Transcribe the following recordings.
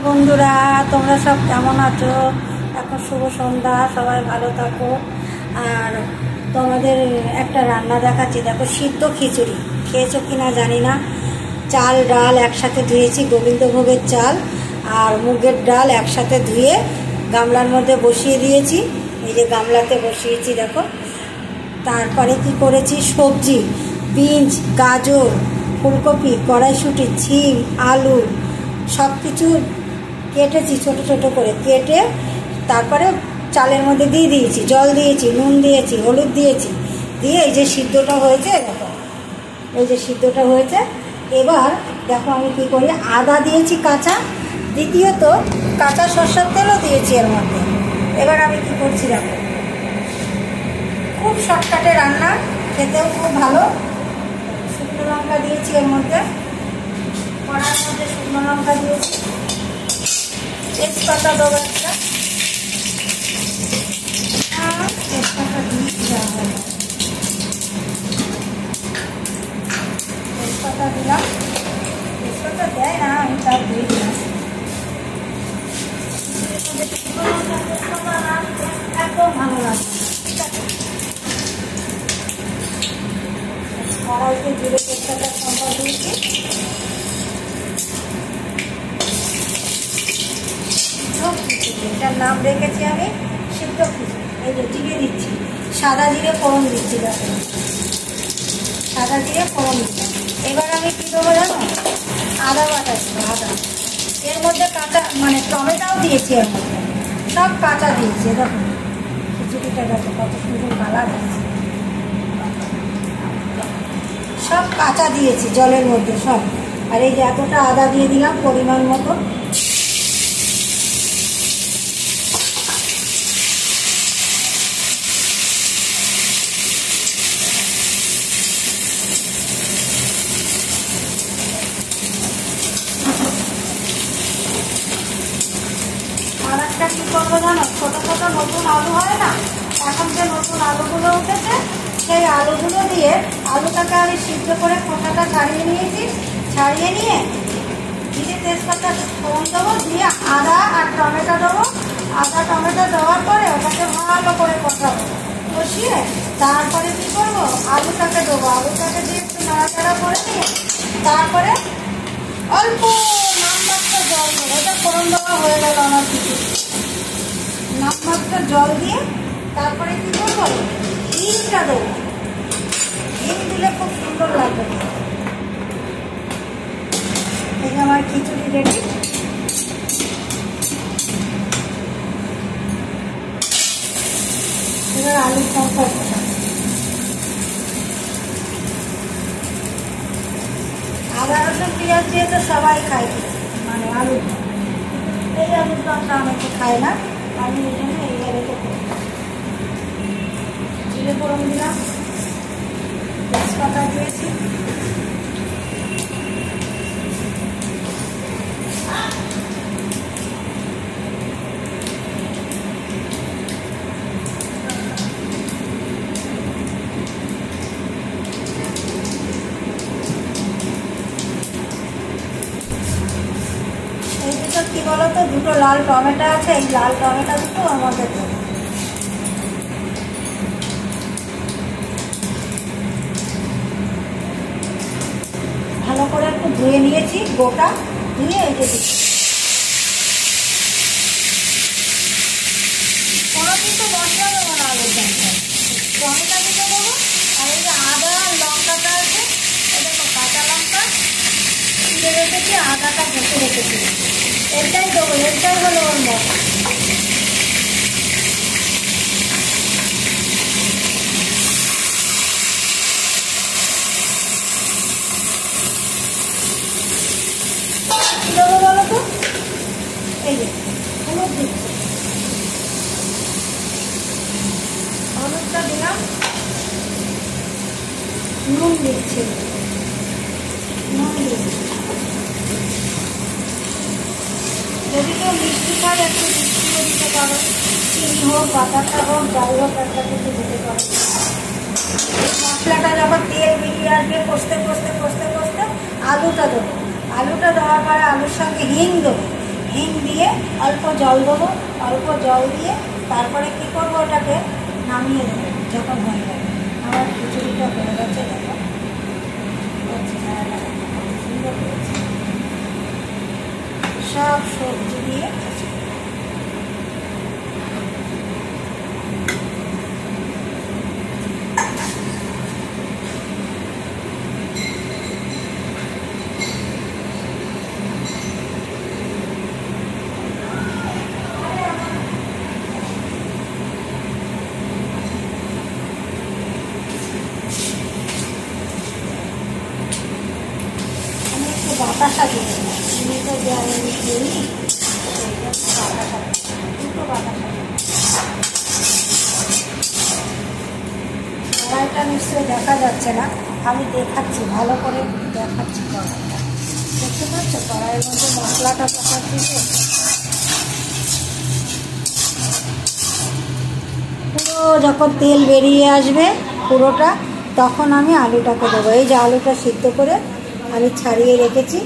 বন্ধুরা, তোমরা সব কেমন আছো? এখন শুভ সন্ধ্যা, সবাই ভালো থাকো। আর তোমাদের একটা রান্না দেখাচ্ছি, দেখো সিদ্ধ খিচুড়ি। খেয়েছো কিনা জানি না। চাল ডাল একসাথে ধুয়েছি, গোবিন্দভোগের চাল আর মুগের ডাল একসাথে ধুয়ে গামলার মধ্যে বসিয়ে দিয়েছি। এই যে গামলাতে বসিয়েছি দেখো। তারপরে কি করেছি, সবজি বিনস, গাজর, ফুলকপি, কড়াইশুঁটি, ছিম, আলু সব কিছু কেটেছি ছোট ছোট করে, কেটে তারপরে চালের মধ্যে দিয়ে দিয়েছি, জল দিয়েছি, নুন দিয়েছি, হলুদ দিয়েছি, দিয়ে এই যে সিদ্ধটা হয়েছে দেখো, এই যে সিদ্ধটা হয়েছে। এবার দেখো আমি কী করি, আদা দিয়েছি কাঁচা, দ্বিতীয়ত কাঁচা সরষের তেলও দিয়েছি এর মধ্যে। এবার আমি কী করছি দেখো, খুব শর্টকাটে রান্না, খেতেও খুব ভালো। শুকনো লঙ্কা দিয়েছি এর মধ্যে, কড়ার মধ্যে শুকনো লঙ্কা দিয়েছি, তেজপাতা দেবো একটা, তেজপাতা দিয়েছি, তেজপাতা দিলাম, তেজপাতা দেয় না আমি তার দিয়ে দিলাম। একদম ভালো লাগে। কড়াইতে জিরে তেজপাতা সম্পদ দিয়েছি, এটার নাম রেখেছি আমি সিদ্ধ খিচুড়ি। এই যে জিরে দিচ্ছি, সাদা জিরে ফোড়ন দিচ্ছি দেখো, সাদা জিরে ফোড়ন দিচ্ছি। এবার আমি কী দেবো জানো, আদা বাটা দেবো, আদা। এর মধ্যে কাঁচা মানে টমেটোও দিয়েছি, এর মধ্যে সব কাঁচা দিয়েছি। দেখো খিচুড়িটা দেখো কত সুন্দর কালার দিয়েছি, সব কাঁচা দিয়েছি জলের মধ্যে সব। আর এই যে এতটা আদা দিয়ে দিলাম পরিমাণ মতো। আর একটা কী করবো জানো, ছোটো ছোটো নতুন আলু হয় না, এখন যে নতুন আলুগুলো উঠেছে, সেই আলুগুলো দিয়ে আলুটাকে আমি সিদ্ধ করে খোসাটা ছাড়িয়ে নিয়েছি। ছাড়িয়ে নিয়ে জিরে তেজপাতা ফোড়ন দেবো, দিয়ে আদা আর টমেটো দেবো। আদা টমেটো দেওয়ার পরে ওটাকে ভালো করে কষাবো, কষিয়ে তারপরে কী করবো, আলুটাকে দেবো। আলুটাকে দিয়ে একটু নাড়াচাড়া করে নিয়ে তারপরে অল্প নামমাত্র জল দেবো। এটা ফোড়ন দেওয়া হয়ে গেল আমার কিছু, নামমাত্র জল দিয়ে তারপরে কী করবো, হিংটা দেবো। হিং দিলে খুব সুন্দর লাগবে। এই যে আমার খিচুড়ি রেডি। এবার আলুর সংখ্যা, আদা রসুন পেঁয়াজ দিয়ে তো সবাই খায়, মানে আলুর দম। এই আলুর দমটা অনেকে খায় না, আমি এই জন্য এইভাবে করি। জিরে ফোড়ন দিলাম, তেজপাতা দিয়েছি, কি বলতো, দুটো লাল টমেটো আছে, এই লাল টমেটো দুটো আমাদের দেবো। ভালো করে একটু ধুয়ে নিয়েছি গোটা, ধুয়ে এই যে কোনো কিন্তু মশলা দেবো না আলুর দমটা, টমেটো দিতে দেবো। আর এই যে আদা লঙ্কাটা আছে, এটা তো কাঁচা লঙ্কা তুলে রেখেছি, আদাটা ঘষে রেখেছি, এটাই দেবো। এটাই হলো ওর মশলা। কী দেবো বলো তো, এই যে হলুদ দিচ্ছি, হলুদটা দিলাম, নুন দিচ্ছি, নুন দিচ্ছি। যদি কেউ মিষ্টি খায় একটু মিষ্টিও দিতে পারো, চিনি হোক বাতাসা হোক যাই হোক একটা কিছু দিতে পারো। মশলাটা যখন তেল বেরিয়ে আসবে, কষতে কষতে কষতে কষতে আলুটা দেবো। আলুটা দেওয়ার পরে আলুর সঙ্গে হিং দেবো। হিং দিয়ে অল্প জল দেবো, অল্প জল দিয়ে তারপরে কী করবো, ওটাকে নামিয়ে দেবো যখন হয়ে যাবে। আমার খিচুড়িটা হয়ে গেছে, দেখো সুন্দর হয়েছে। সব সবজি দিয়ে বাতাসা দিয়ে চিনিটা যে আমি দিই, বাতাসা দুটো বাতাসা। কড়াইটা নিশ্চয়ই দেখা যাচ্ছে না, আমি দেখাচ্ছি, ভালো করে দেখাচ্ছি কড়াইটা। দেখতে পাচ্ছ কড়াইয়ের মধ্যে মশলাটা কষাচ্ছি। পুরো যখন তেল বেরিয়ে আসবে পুরোটা, তখন আমি আলুটাকে দেবো। এই যে আলুটা সিদ্ধ করে আমি ছাড়িয়ে রেখেছি,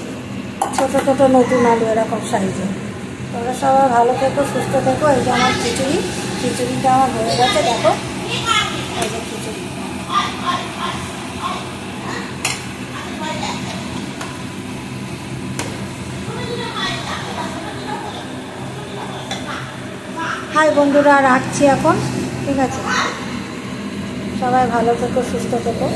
ছোটো ছোটো নতুন আলু এরকম সাইজে। তোমরা সবাই ভালো থেকো, সুস্থ থেকো। এই যে আমার খিচুড়িটা আমার হয়ে গেছে, দেখো এই যে খিচুড়ি। হাই বন্ধুরা, রাখছি এখন, ঠিক আছে? সবাই ভালো থেকো, সুস্থ থেকো।